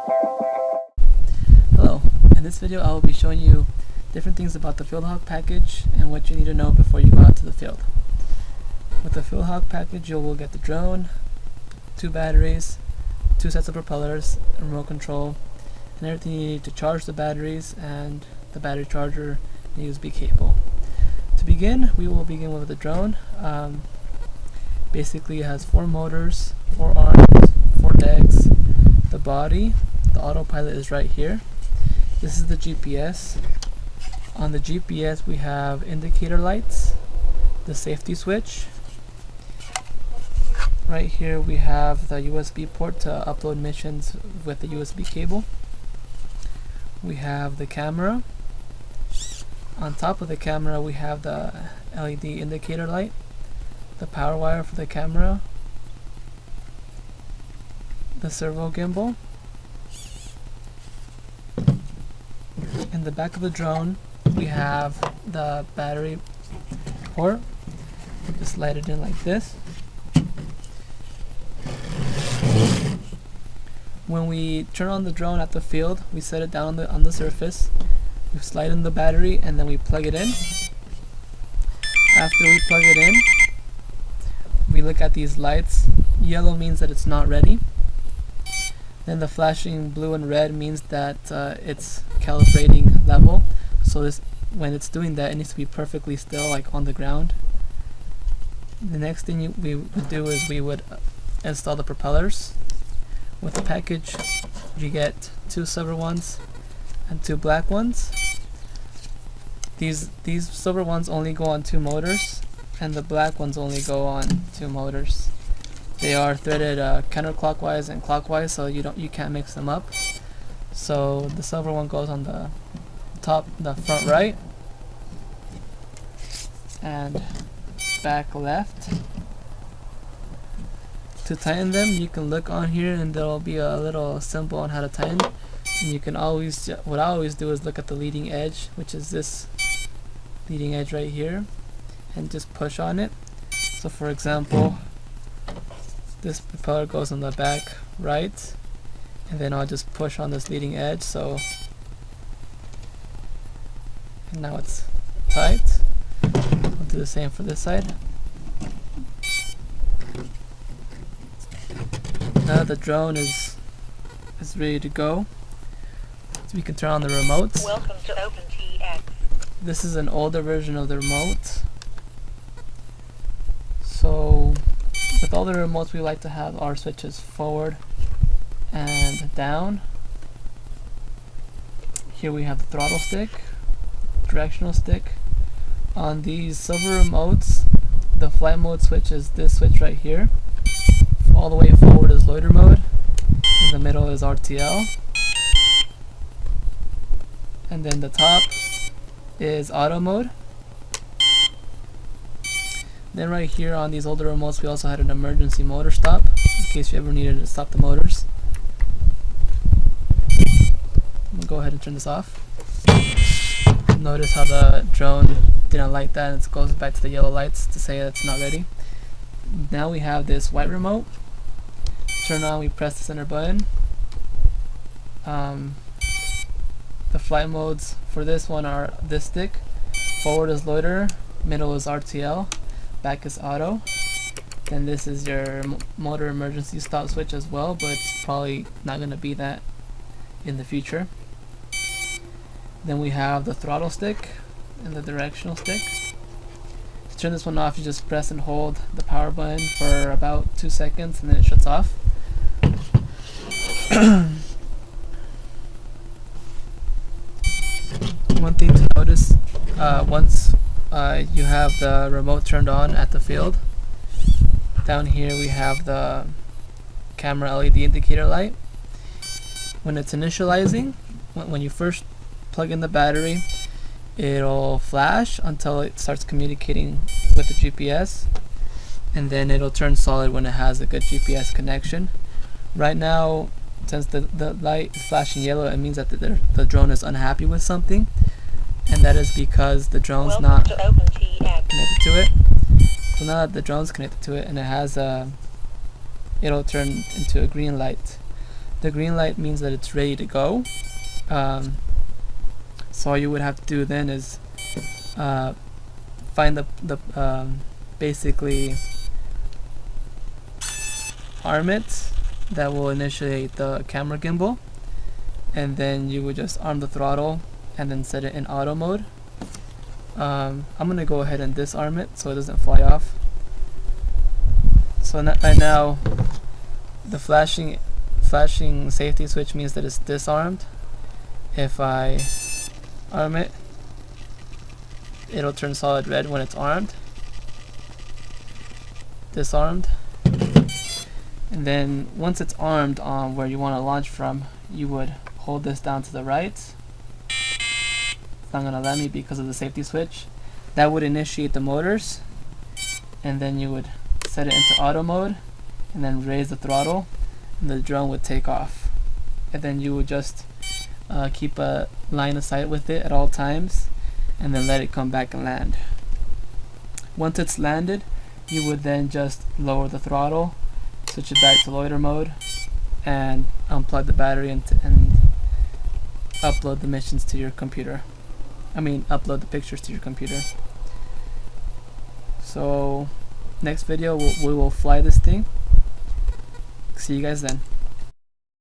Hello, in this video I will be showing you different things about the FieldHawk package and what you need to know before you go out to the field. With the FieldHawk package you will get the drone, 2 batteries, 2 sets of propellers, a remote control, and everything you need to charge the batteries and the battery charger and USB cable. To begin, we will begin with the drone. Basically it has 4 motors, 4 arms, 4 legs, the body, the autopilot is right here. This is the GPS. On the GPS we have indicator lights, the safety switch. Right here we have the USB port to upload missions with the USB cable. We have the camera. On top of the camera we have the LED indicator light, the power wire for the camera, the servo gimbal. In the back of the drone we have the battery port. Just slide it in like this. When we turn on the drone at the field, we set it down on the surface. We slide in the battery and then we plug it in. After we plug it in, we look at these lights. Yellow means that it's not ready. Then the flashing blue and red means that it's calibrating level. So when it's doing that, it needs to be perfectly still, like on the ground. The next thing we would do is we would install the propellers. With the package, you get 2 silver ones and 2 black ones. These silver ones only go on 2 motors, and the black ones only go on 2 motors. They are threaded counterclockwise and clockwise, so you can't mix them up. So the silver one goes on the front right, and back left. To tighten them, you can look on here and there will be a little symbol on how to tighten. And you can always, what I always do is look at the leading edge, which is this leading edge right here, and just push on it. So for example, this propeller goes on the back right, and then I'll just push on this leading edge, so and now it's tight. I'll do the same for this side. Now the drone is ready to go, so we can turn on the remote. Welcome to OpenTX. This is an older version of the remote. So with all the remotes we like to have our switches forward and down. Here we have the throttle stick, directional stick. On these silver remotes, the flight mode switch is this switch right here. All the way forward is loiter mode, in the middle is RTL, and then the top is auto mode. Then right here on these older remotes we also had an emergency motor stop, in case you ever needed to stop the motors. I'm gonna go ahead and turn this off. Notice how the drone didn't like that, and it goes back to the yellow lights to say that it's not ready. Now we have this white remote. Turn on, we press the center button. The flight modes for this one are this stick. Forward is loiter, middle is RTL, back is auto. Then this is your motor emergency stop switch as well, but it's probably not going to be that in the future. Then we have the throttle stick and the directional stick. To turn this one off, you just press and hold the power button for about 2 seconds and then it shuts off. One thing to notice, once you have the remote turned on at the field, down here we have the camera LED indicator light. When it's initializing, when you first plug in the battery, it'll flash until it starts communicating with the GPS, and then it'll turn solid when it has a good GPS connection. Right now, since the light is flashing yellow, it means that the drone is unhappy with something, and that is because the drone's not connected to it. So now that the drone's connected to it and it has it'll turn into a green light. The green light means that it's ready to go. So all you would have to do then is find the basically arm it that will initiate the camera gimbal, and then you would just arm the throttle and then set it in auto mode. I'm gonna go ahead and disarm it so it doesn't fly off. So right now the flashing safety switch means that it's disarmed. If I arm it, it'll turn solid red when it's armed. Disarmed. And then once it's armed on where you want to launch from, you would hold this down to the right. It's not going to let me because of the safety switch. That would initiate the motors, and then you would set it into auto mode and then raise the throttle, and the drone would take off. And then you would just keep a line of sight with it at all times, and then let it come back and land. Once it's landed, you would then just lower the throttle, switch it back to loiter mode, and unplug the battery and upload the missions to your computer. Upload the pictures to your computer. So next video we will fly this thing. See you guys then.